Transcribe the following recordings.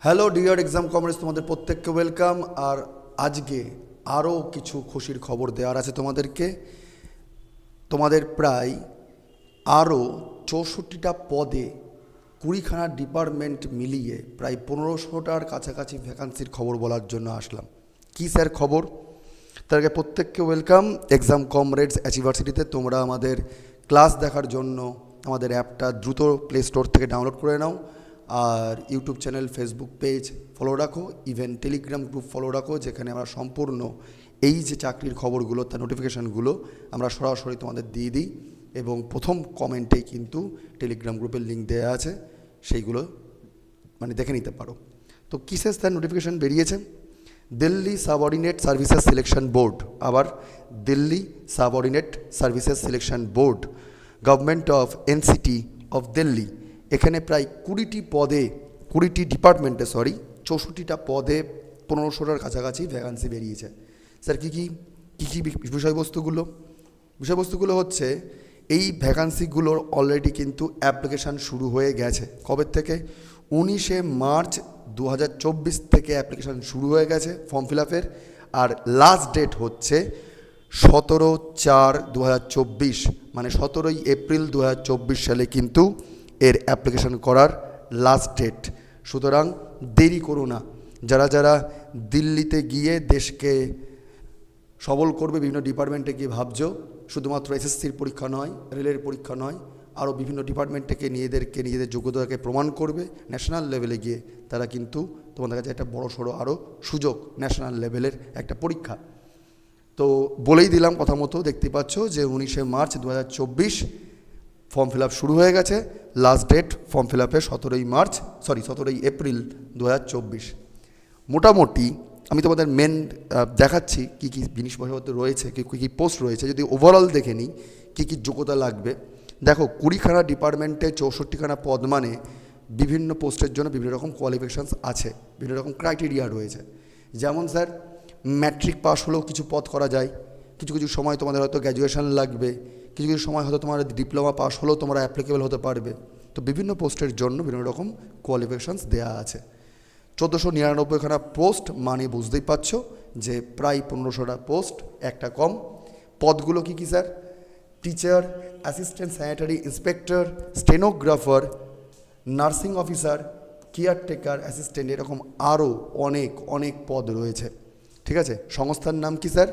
Hello dear exam commerce, তোমাদের প্রত্যেককে welcome. আর আজকে আরও কিছু খুশির খবর দেওয়ার আছে তোমাদেরকে। তোমাদের প্রায় আরও 64টা পদে 20খানা ডিপার্টমেন্ট মিলিয়ে প্রায় 1500টার কাছাকাছি ভ্যাকান্সির খবর বলার জন্য আসলাম। কি স্যার খবর? তার আগে প্রত্যেককে ওয়েলকাম এক্সাম কমরেডস অ্যাচিভার্সিটিতে। তোমরা আমাদের ক্লাস দেখার জন্য আমাদের অ্যাপটা দ্রুত প্লে স্টোর থেকে ডাউনলোড করে নাও। আর YouTube channel, Facebook page follow রাখো, ইভেন টেলিগ্রাম গ্রুপ ফলো রাখো, যেখানে আমরা সম্পূর্ণ এই যে চাকরির খবরগুলো তার নোটিফিকেশানগুলো আমরা সরাসরি তোমাদের দিয়ে দিই। এবং প্রথম কমেন্টেই কিন্তু টেলিগ্রাম গ্রুপের লিঙ্ক দেওয়া আছে, সেইগুলো দেখে নিতে পারো। তো কিসের তার নোটিফিকেশান বেরিয়েছে? Delhi subordinate services selection board, আবার Delhi subordinate services selection board, government of NCT of Delhi. এখানে প্রায় 20টি ডিপার্টমেন্টে 64টা পদে 1500টার কাছাকাছি ভ্যাকান্সি বেরিয়েছে। স্যার কী কী বিষয়বস্তুগুলো হচ্ছে, এই ভ্যাকান্সিগুলোর অলরেডি কিন্তু অ্যাপ্লিকেশান শুরু হয়ে গেছে। কবে থেকে? 19শে মার্চ 2024 থেকে অ্যাপ্লিকেশান শুরু হয়ে গেছে ফর্ম ফিল আপের। আর লাস্ট ডেট হচ্ছে 17/4/2024, মানে 17ই এপ্রিল 2024 সালে কিন্তু এর অ্যাপ্লিকেশান করার লাস্ট ডেট। সুতরাং দেরি করো না। যারা দিল্লিতে গিয়ে দেশকে সবল করবে, বিভিন্ন ডিপার্টমেন্টে গিয়ে ভাবছো, শুধুমাত্র এসএসসির পরীক্ষা নয়, রেলের পরীক্ষা নয়, আরও বিভিন্ন ডিপার্টমেন্ট থেকে নিজেদের যোগ্যতাকে প্রমাণ করবে ন্যাশনাল লেভেলে গিয়ে, তারা কিন্তু তোমাদের কাছে একটা বড়সড় আরও সুযোগ, ন্যাশনাল লেভেলের একটা পরীক্ষা। তো বলেই দিলাম কথা মতো, দেখতে পাচ্ছ যে 19শে মার্চ 2024 ফর্ম ফিল আপ শুরু হয়ে গেছে। লাস্ট ডেট ফর্ম ফিল আপে 17ই এপ্রিল 2024। মোটামুটি আমি তোমাদের মেন দেখাচ্ছি কী কী জিনিসপত্র রয়েছে, কী কী পোস্ট রয়েছে। যদি ওভারঅল দেখে নিই কী কী যোগ্যতা লাগবে, দেখো 20খানা ডিপার্টমেন্টে 64খানা পদ, মানে বিভিন্ন পোস্টের জন্য বিভিন্ন রকম কোয়ালিফিকেশানস আছে, বিভিন্ন রকম ক্রাইটেরিয়া রয়েছে। যেমন স্যার, ম্যাট্রিক পাস হলেও কিছু পদ করা যায়, কিছু কিছু সময় তোমাদের হয়তো গ্র্যাজুয়েশন লাগবে, কিছু কিছু সময় হয়তো তোমার ডিপ্লোমা পাস হলেও তোমরা অ্যাপ্লিকেবল হতে পারবে। তো বিভিন্ন পোস্টের জন্য বিভিন্ন রকম কোয়ালিফিকেশানস দেওয়া আছে। 1499খানা পোস্ট, মানে বুঝতেই পারছো যে প্রায় 1500টা পোস্ট, একটা কম। পদগুলো কী কী sir? Teacher, assistant sanitary inspector, stenographer, nursing officer, caretaker assistant, এরকম আরও অনেক অনেক পদ রয়েছে। ঠিক আছে, সংস্থার নাম কি sir?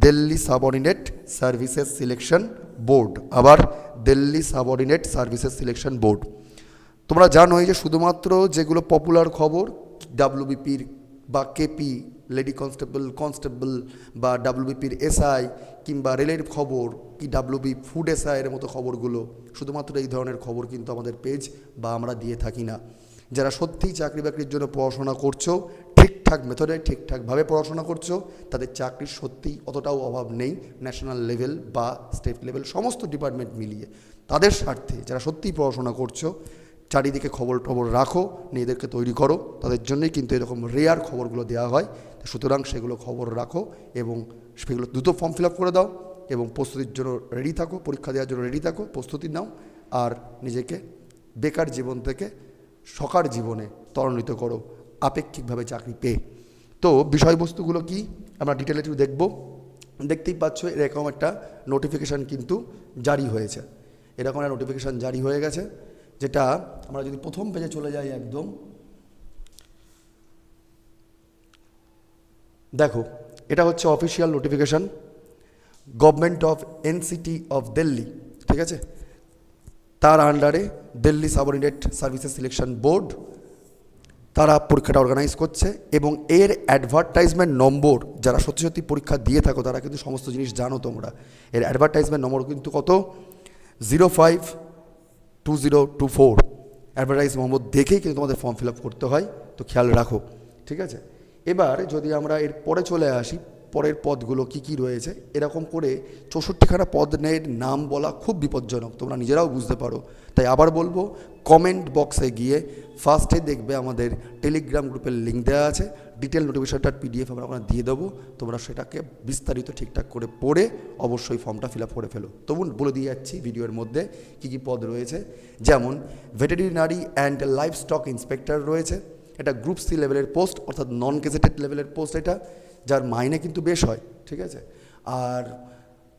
Delhi subordinate services selection board, আবার Delhi subordinate services selection board. তোমরা জানোই যে শুধুমাত্র যেগুলো পপুলার খবর, ডাব্লিউবিপির বা কেপি লেডি কনস্টেবল বা ডাব্লিউবিপির এসআই, কিংবা রেলের খবর কি ডাব্লিউবি ফুড এসআইয়ের মতো খবরগুলো, শুধুমাত্র এই ধরনের খবর কিন্তু আমাদের পেজ বা আমরা দিয়ে থাকি না। যারা সত্যিই চাকরি বাকরির জন্য পড়াশোনা করছো, ঠিকঠাক মেথডে ঠিকঠাকভাবে পড়াশোনা করছো, তাদের চাকরির সত্যিই অতটাও অভাব নেই। ন্যাশনাল লেভেল বা স্টেট লেভেল সমস্ত ডিপার্টমেন্ট মিলিয়ে তাদের স্বার্থে যারা সত্যিই পড়াশোনা করছো, চারিদিকে খবর রাখো, নিজেদেরকে তৈরি করো, তাদের জন্যই কিন্তু এরকম রেয়ার খবরগুলো দেওয়া হয়। সুতরাং সেগুলো খবর রাখো এবং সেগুলো দ্রুত ফর্ম ফিল আপ করে দাও এবং প্রস্তুতির জন্য রেডি থাকো, পরীক্ষা দেওয়ার জন্য রেডি থাকো, প্রস্তুতি নাও। আর নিজেকে বেকার জীবন থেকে সকার জীবনে ত্বরান্বিত করো আপেক্ষিকভাবে চাকরি পেয়ে। তো বিষয়বস্তুগুলো কি আমরা ডিটেলে একটু দেখব। দেখতেই পাচ্ছ এরকম একটা নোটিফিকেশান কিন্তু জারি হয়েছে, এরকম একটা নোটিফিকেশান জারি হয়ে গেছে, যেটা আমরা যদি প্রথম পেজে চলে যাই, একদম দেখো, এটা হচ্ছে official notification, government of NCT of Delhi. ঠিক আছে, তার আন্ডারে Delhi subordinate services selection board, তারা পরীক্ষাটা অর্গানাইজ করছে। এবং এর অ্যাডভার্টাইজমেন্ট নম্বর, যারা সত্যি সত্যি পরীক্ষা দিয়ে থাকো তারা কিন্তু সমস্ত জিনিস জানো তোমরা। এর অ্যাডভার্টাইজমেন্ট নম্বর কিন্তু কত? 052024। অ্যাডভার্টাইজ নম্বর দেখেই কিন্তু তোমাদের ফর্ম ফিল আপ করতে হয়, তো খেয়াল রাখো। ঠিক আছে, এবার যদি আমরা এর পরে চলে আসি, পরের পদগুলো কি কি রয়েছে, এরকম করে 64খানা পদের নাম বলা খুব বিপজ্জনক, তোমরা নিজেরাও বুঝতে পারো। তাই আবার বলবো, কমেন্ট বক্সে গিয়ে ফার্স্টে দেখবে আমাদের টেলিগ্রাম গ্রুপের লিঙ্ক দেওয়া আছে, ডিটেল নোটিফিকেশনটার পিডিএফ আমরা ওখানে দিয়ে দেবো। তোমরা সেটাকে বিস্তারিত ঠিকঠাক করে পড়ে অবশ্যই ফর্মটা ফিল আপ করে ফেলো। তবু বলে দিয়ে যাচ্ছি ভিডিওর মধ্যে কী কী পদ রয়েছে। যেমন veterinary and live stock inspector রয়েছে, এটা গ্রুপ সি লেভেলের পোস্ট, অর্থাৎ নন গেজেটেড লেভেলের পোস্ট এটা, যার মাইনে কিন্তু বেশ হয়, ঠিক আছে। আর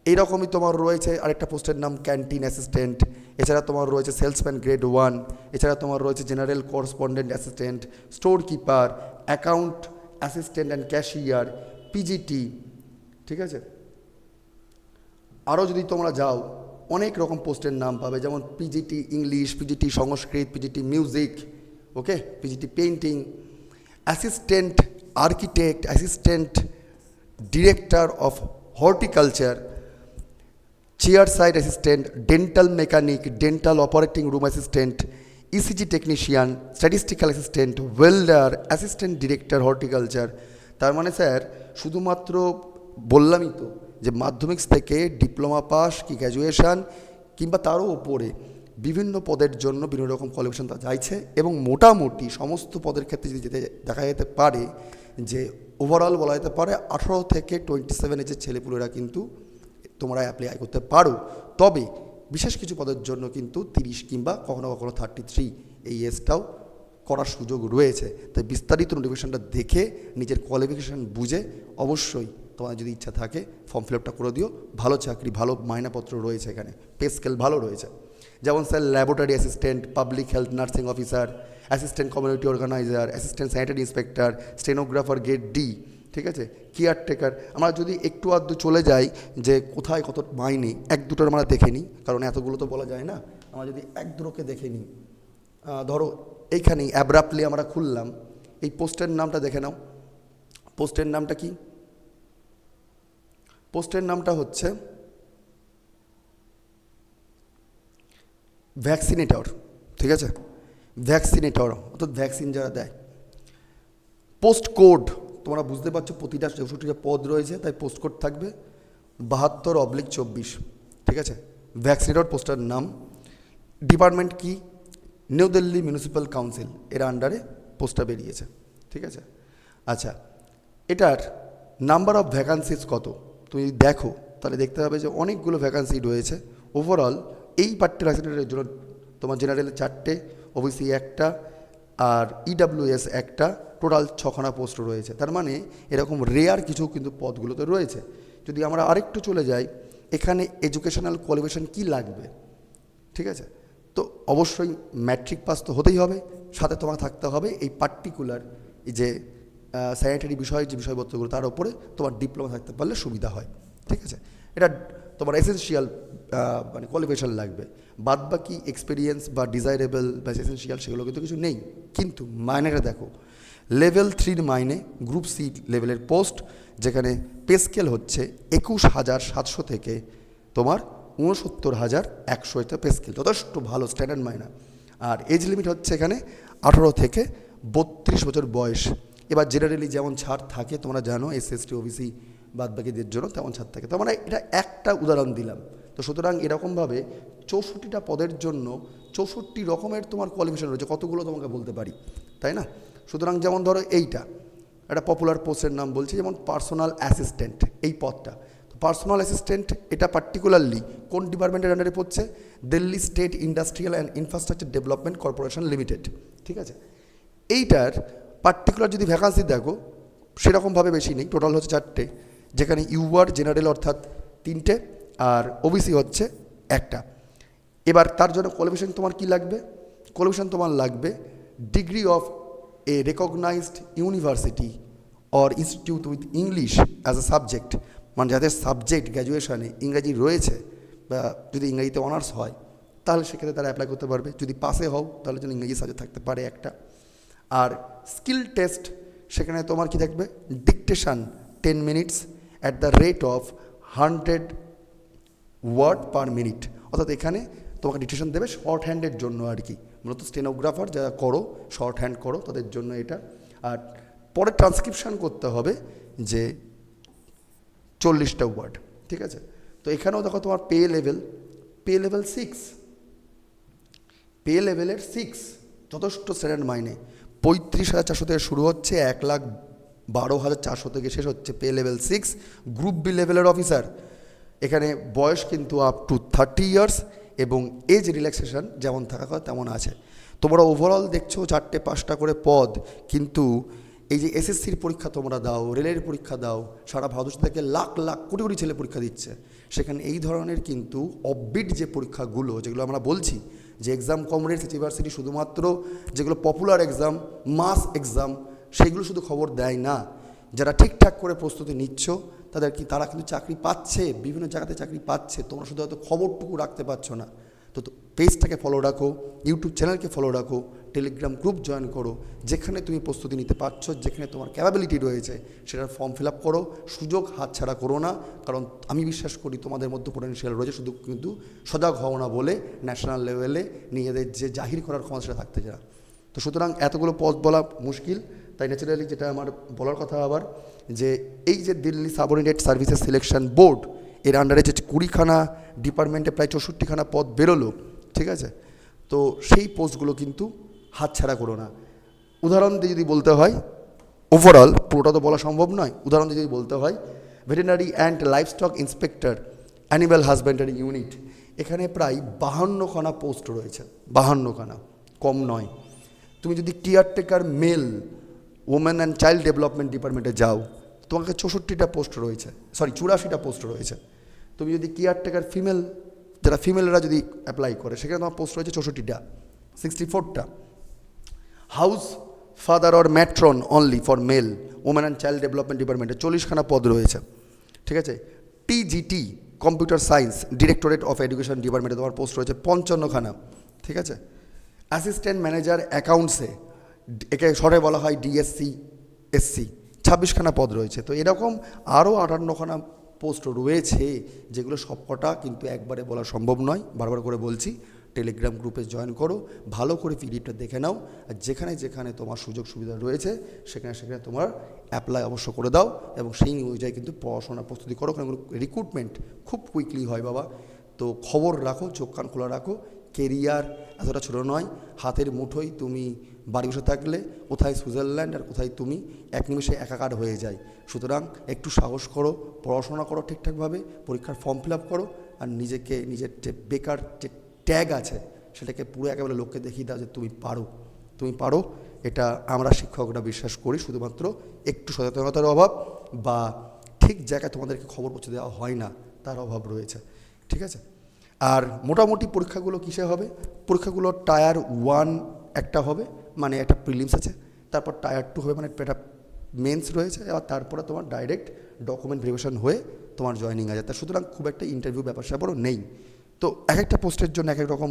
এইরকমই তোমার রয়েছে আরেকটা পোস্টের নাম ক্যান্টিন অ্যাসিস্ট্যান্ট, এছাড়া তোমার রয়েছে সেলসম্যান গ্রেড 1, এছাড়া তোমার রয়েছে general correspondent assistant, store keeper, account assistant and cashier, PGT, ঠিক আছে। আরও যদি তোমরা যাও অনেক রকম পোস্টের নাম পাবে, যেমন PGT English, PGT Sanskrit, PGT music, okay, PGT painting, assistant architect, assistant director of horticulture, chair side assistant, dental mechanic, dental operating room assistant, ECG technician, statistical assistant, welder, assistant director horticulture. তার মানে sir শুধুমাত্র বললামই তো যে মাধ্যমিক থেকে diploma pass কি graduation কিংবা তারও ওপরে বিভিন্ন পদের জন্য বিভিন্ন রকম কোয়ালিফিকেশন তারা চাইছে, এবং মোটামুটি সমস্ত পদের ক্ষেত্রে যদি দেখা যেতে পারে যে ওভারঅল বলা যেতে পারে 18 থেকে 27 এজের ছেলেপুলেরা কিন্তু তোমরা অ্যাপ্লাই করতে পারো। তবে বিশেষ কিছু পদের জন্য কিন্তু 30 কিংবা কখনো কখনো 33 এই এজটাও করার সুযোগ রয়েছে। তাই বিস্তারিত নোটিফিকেশানটা দেখে নিজের কোয়ালিফিকেশান বুঝে অবশ্যই তোমার যদি ইচ্ছা থাকে ফর্ম ফিল আপটা করে দিও। ভালো চাকরি, ভালো মাইনাপত্র রয়েছে, এখানে পে স্কেল ভালো রয়েছে। যেমন sir laboratory assistant, public health nursing officer, assistant community organizer, assistant sanitary inspector, stenographer grade D, ঠিক আছে, কেয়ারটেকার। আমরা যদি একটু আধটু চলে যাই যে কোথায় কত মাইনে, এক দুটোর আমরা দেখে নিই, কারণ এতগুলো তো বলা যায় না। আমরা যদি এক দুটোকে দেখে নিই, ধরো এইখানেই অ্যাব্রাপ্টলি আমরা খুললাম, এই পোস্টের নামটা দেখে নাও। পোস্টের নামটা কি? পোস্টের নামটা হচ্ছে ভ্যাকসিনেটর, ঠিক আছে, ভ্যাকসিনেটর অর্থাৎ ভ্যাকসিন যারা দেয়। পোস্ট কোড তোমরা বুঝতে পারছো, প্রতিটা 64টা পদ রয়েছে, তাই পোস্ট কোড থাকবে 72/24, ঠিক আছে। ভ্যাকসিনেটর পোস্টার নাম। ডিপার্টমেন্ট কি? নিউ দিল্লি মিউনিসিপ্যাল কাউন্সিল, এর আন্ডারে পোস্টটা বেরিয়েছে, ঠিক আছে। আচ্ছা, এটার নাম্বার অফ ভ্যাকান্সিজ কত তুমি দেখো তাহলে দেখতে হবে যে অনেকগুলো ভ্যাকান্সি রয়েছে। ওভারঅল এই পার্টিকুলার ভ্যাকসিনেটরের জন্য তোমার জেনারেলে 4টে, ওবিসি 1টা, আর ইডাব্লিউএস 1টা, টোটাল 6খানা পোস্ট রয়েছে। তার মানে এরকম রেয়ার কিছু কিন্তু পদগুলোতে রয়েছে। যদি আমরা আরেকটু চলে যাই, এখানে এডুকেশনাল কোয়ালিফিকেশান কি লাগবে, ঠিক আছে, তো অবশ্যই ম্যাট্রিক পাস তো হতেই হবে, সাথে তোমার থাকতে হবে এই পার্টিকুলার যে স্যানিটারি বিষয় যে বিষয়পত্রগুলো, তার উপরে তোমার ডিপ্লোমা থাকতে পারলে সুবিধা হয়, ঠিক আছে। এটা তোমার এসেন্সিয়াল মানে কোয়ালিফিকেশান লাগবে। বাদবাকি এক্সপিরিয়েন্স বা ডিজাইরেবল বা এসেন্সিয়াল সেগুলো কিন্তু কিছু নেই। কিন্তু মাইনেটা দেখো, লেভেল 3 মাইনে, গ্রুপ সি লেভেলের পোস্ট, যেখানে পে স্কেল হচ্ছে 21,700 থেকে তোমার 69,100 এটা পে স্কেল, যথেষ্ট ভালো স্ট্যান্ডার্ড মাইনা। আর এজ লিমিট হচ্ছে এখানে 18 থেকে 32 বছর বয়স। এবার জেনারেলি যেমন ছাড় থাকে তোমরা জানো, SST OBC বাদবাকিদের জন্য তেমন ছাড় থাকে। তার মানে এটা একটা উদাহরণ দিলাম। তো সুতরাং এরকমভাবে 64টা পদের জন্য 64 রকমের তোমার কোয়ালিফিকেশন রয়েছে, কতগুলো তোমাকে বলতে পারি, তাই না। সুতরাং যেমন ধরো এইটা একটা পপুলার পোস্টের নাম বলছি, যেমন পার্সোনাল অ্যাসিস্ট্যান্ট, এই পদটা। তো পার্সোনাল অ্যাসিস্ট্যান্ট এটা পার্টিকুলারলি কোন ডিপার্টমেন্টের আন্ডারে পড়ছে? Delhi state industrial and infrastructure development corporation limited, ঠিক আছে। এইটার পার্টিকুলার যদি ভ্যাকান্সি দেখো সেরকমভাবে বেশি নেই, টোটাল হচ্ছে 4টে, যেখানে ইউআর জেনারেল অর্থাৎ 3টে আর ওবিসি হচ্ছে 1টা। এবার তার জন্য কোয়ালিফিকেশন তোমার কি লাগবে? কোয়ালিফিকেশন তোমার লাগবে degree of A recognized university or institute with English as a subject, মানে যাদের সাবজেক্ট গ্র্যাজুয়েশনে ইংরাজি রয়েছে বা যদি ইংরাজিতে অনার্স হয় তাহলে সেক্ষেত্রে তারা অ্যাপ্লাই করতে পারবে। যদি পাসে হও তাহলে যেন ইংরেজি সাবজেক্ট থাকতে পারে একটা। আর স্কিল টেস্ট সেখানে তোমার কি থাকবে? Dictation 10 minutes at the rate of 100 word per minute, অর্থাৎ এখানে তোমাকে ডিকটেশন দেবে শর্ট হ্যান্ডের জন্য আর কি, মূলত স্টেনোগ্রাফার যারা করো, শর্ট হ্যান্ড করো তাদের জন্য এটা। আর পরে ট্রান্সক্রিপশান করতে হবে যে 40টা ওয়ার্ড, ঠিক আছে। তো এখানেও দেখো তোমার পে লেভেল 6, পে লেভেলের 6 যথেষ্ট স্ট্যান্ডার্ড মাইনে, 35,400 থেকে শুরু হচ্ছে, 1,12,400 থেকে শেষ হচ্ছে। পে লেভেল 6, গ্রুপ বি লেভেলের অফিসার। এখানে বয়স কিন্তু আপ টু 30 ইয়ার্স এবং এজ রিল্যাক্সেশন যেমন থাকা কথা তেমন আছে। তোমরা ওভারঅল দেখছো 4-5টা করে পদ, কিন্তু এই যে এসএসসির পরীক্ষা তোমরা দাও, রেলের পরীক্ষা দাও, সারা ভারতবর্ষ থেকে লাখ লাখ কোটি কোটি ছেলে পরীক্ষা দিচ্ছে, সেখানে এই ধরনের কিন্তু অফবিট যে পরীক্ষাগুলো, যেগুলো আমরা বলছি যে এক্সাম কমরেডস ইউনিভার্সিটি শুধুমাত্র যেগুলো পপুলার এক্সাম, মাস এক্সাম, সেগুলো শুধু খবর দেয় না। যারা ঠিকঠাক করে প্রস্তুতি নিচ্ছ তারা কিন্তু চাকরি পাচ্ছে, বিভিন্ন জায়গাতে চাকরি পাচ্ছে। তোমরা শুধু হয়তো খবরটুকু রাখতে পারছো না। তো পেজটাকে ফলো রাখো, ইউটিউব চ্যানেলকে ফলো রাখো, টেলিগ্রাম গ্রুপ জয়েন করো, যেখানে তুমি প্রস্তুতি নিতে পারছো, যেখানে তোমার ক্যাপাবিলিটি রয়েছে সেটার ফর্ম ফিল আপ করো। সুযোগ হাতছাড়া করো না, কারণ আমি বিশ্বাস করি তোমাদের মধ্যে পোটেনশিয়াল রয়েছে, শুধু কিন্তু সজাগ হও না বলে ন্যাশনাল লেভেলে নিজেদের যে জাহির করার ক্ষমতা সেটা থাকতে চায়। তো সুতরাং এতগুলো পদ বলা মুশকিল, তাই ন্যাচারালি যেটা আমার বলার কথা আবার, যে এই যে Delhi subordinate services selection board, এর আন্ডারে যে 20খানা ডিপার্টমেন্টে প্রায় 64খানা পদ বেরোলো, ঠিক আছে? তো সেই পোস্টগুলো কিন্তু হাতছাড়া করো না। উদাহরণ দিয়ে যদি বলতে হয়, ওভারঅল পুরোটা তো বলা সম্ভব নয়, উদাহরণ দিয়ে যদি বলতে হয়, veterinary and livestock inspector, animal husbandry unit, এখানে প্রায় 52খানা পোস্ট রয়েছে, 52খানা, কম নয়। তুমি যদি caretaker male women and child development ডিপার্টমেন্টে যাও, তোমাকে 64টা পোস্ট রয়েছে, 84টা পোস্ট রয়েছে। তুমি যদি কেয়ারটেকার ফিমেল, যারা ফিমেলরা যদি অ্যাপ্লাই করে, সেখানে তোমার পোস্ট রয়েছে 64টা, 64টা। House father or matron only for male women and child development ডিপার্টমেন্টে 40খানা পদ রয়েছে, ঠিক আছে? TGT computer science directorate of education ডিপার্টমেন্টে তোমার পোস্ট রয়েছে 55খানা, ঠিক আছে? অ্যাসিস্ট্যান্ট ম্যানেজার অ্যাকাউন্টসে, একে শর্টে বলা হয় ডিএসসি এসসি, 26খানা পদ রয়েছে। তো এরকম আরও 58খানা পোস্ট রয়েছে, যেগুলো সবকটা কিন্তু একবারে বলা সম্ভব নয়। বারবার করে বলছি, টেলিগ্রাম গ্রুপে জয়েন করো, ভালো করে পিডিএফটা দেখে নাও, আর যেখানে যেখানে তোমার সুযোগ সুবিধা রয়েছে সেখানে সেখানে তোমার অ্যাপ্লাই অবশ্য করে দাও, এবং সেই অনুযায়ী কিন্তু পড়াশোনার প্রস্তুতি করো, কারণ রিক্রুটমেন্ট খুব কুইকলি হয় বাবা। তো খবর রাখো, চোখ কান খোলা রাখো। কেরিয়ার এতটা ছোটো নয়, হাতের মুঠোয় তুমি বাড়ি বসে থাকলে কোথায় সুইজারল্যান্ড আর কোথায় তুমি এক নিমেষে একাকার হয়ে যায়। সুতরাং একটু সাহস করো, পড়াশোনা করো ঠিকঠাকভাবে, পরীক্ষার ফর্ম ফিল আপ করো, আর নিজেকে, নিজের যে বেকার যে ট্যাগ আছে সেটাকে পুরো একেবারে লোককে দেখিয়ে দাও যে তুমি পারো, তুমি পারো। এটা আমরা শিক্ষকরা বিশ্বাস করি, শুধুমাত্র একটু সচেতনতার অভাব বা ঠিক জায়গায় তোমাদেরকে খবর পৌঁছে দেওয়া হয় না, তার অভাব রয়েছে, ঠিক আছে? আর মোটামুটি পরীক্ষাগুলো কিসে হবে? পরীক্ষাগুলো টায়ার 1 একটা হবে, মানে একটা প্রিলিমস আছে, তারপর টায়ার 2 হবে, মানে একটা মেন্স রয়েছে, আর তারপরে তোমার ডাইরেক্ট ডকুমেন্ট ভেরিফিকেশন হয়ে তোমার জয়েনিং আছে। তা সুতরাং খুব একটা ইন্টারভিউ ব্যাপার স্যাপারও নেই। তো এক একটা পোস্টের জন্য এক এক রকম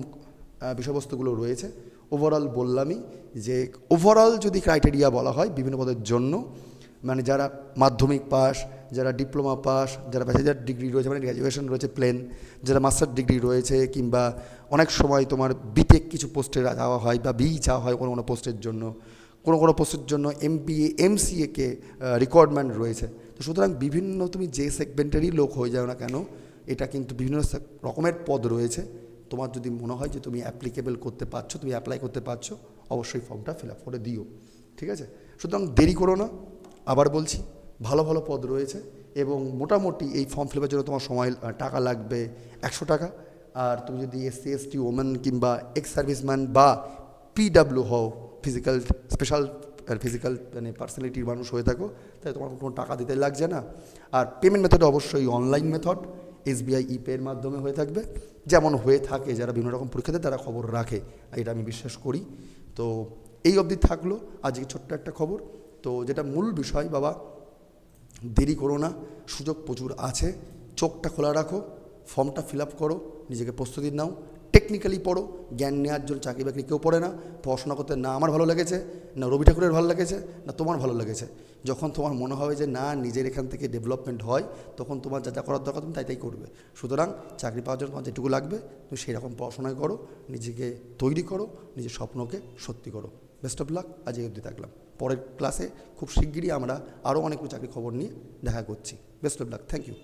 বিষয়বস্তুগুলো রয়েছে। ওভারঅল বললামই যে ওভারঅল যদি ক্রাইটেরিয়া বলা হয় বিভিন্ন পদের জন্য, মানে যারা মাধ্যমিক পাস, যারা ডিপ্লোমা পাস, যারা ব্যাচেলার ডিগ্রি রয়েছে, মানে গ্র্যাজুয়েশন রয়েছে প্লেন, যারা মাস্টার ডিগ্রি রয়েছে, কিংবা অনেক সময় তোমার বিটেক কিছু পোস্টে চাওয়া হয় বা বি চাওয়া হয় কোনো কোনো পোস্টের জন্য, কোনো কোনো পোস্টের জন্য এমবিএ এমসিএকে রিকোয়ারমেন্ট রয়েছে। তো সুতরাং বিভিন্ন তুমি যে সেগমেন্টেরই লোক হয়ে যাও না কেন, এটা কিন্তু বিভিন্ন রকমের পদ রয়েছে। তোমার যদি মনে হয় যে তুমি অ্যাপ্লিকেবল করতে পারছো, তুমি অ্যাপ্লাই করতে পারছো, অবশ্যই ফর্মটা ফিল আপ করে দিও, ঠিক আছে? সুতরাং দেরি করো না, আবার বলছি, ভালো ভালো পদ রয়েছে, এবং মোটামুটি এই ফর্ম ফিল আপের জন্য তোমার সময় টাকা লাগবে 100 টাকা। আর তুমি যদি এসসি এসটি ওমেন কিংবা এক্স সার্ভিসম্যান বা পিডাব্লিউ হও, ফিজিক্যাল স্পেশাল ফিজিক্যাল মানে পার্সোনালিটির মানুষ হয়ে থাকো, তাই তোমার কোনো টাকা দিতে লাগছে না। আর পেমেন্ট মেথড অবশ্যই অনলাইন মেথড, এসবিআই ইপের মাধ্যমে হয়ে থাকবে, যেমন হয়ে থাকে যারা বিভিন্ন রকম পরীক্ষা দেয় তারা খবর রাখে, এটা আমি বিশ্বাস করি। তো এই অবধি থাকলো আজকে ছোট্ট একটা খবর। তো যেটা মূল বিষয় বাবা, দেরি করো না, সুযোগ প্রচুর আছে, চোখটা খোলা রাখো, ফর্মটা ফিল আপ করো, নিজেকে প্রস্তুতি নাও, টেকনিক্যালি পড়ো। জ্ঞান নেওয়ার জন্য চাকরি বাকরি কেউ পড়ে না। পড়াশোনা করতে না আমার ভালো লেগেছে, না রবি ঠাকুরের ভালো লেগেছে, না তোমার ভালো লেগেছে। যখন তোমার মনে হবে যে না নিজের এখান থেকে ডেভেলপমেন্ট হয়, তখন তোমার যা যা করার দরকার তুমি তাই তাই করবে। সুতরাং চাকরি পাওয়ার জন্য তোমার যেটুকু লাগবে তুমি সেই রকম পড়াশোনা করো, নিজেকে তৈরি করো, নিজের স্বপ্নকে সত্যি করো। বেস্ট অফ লাক, আজ এই অবধি থাকলাম। পরের ক্লাসে খুব শিগগিরই আমরা আরও অনেক চাকরি খবর নিয়ে দেখা করছি। Best of luck, thank you.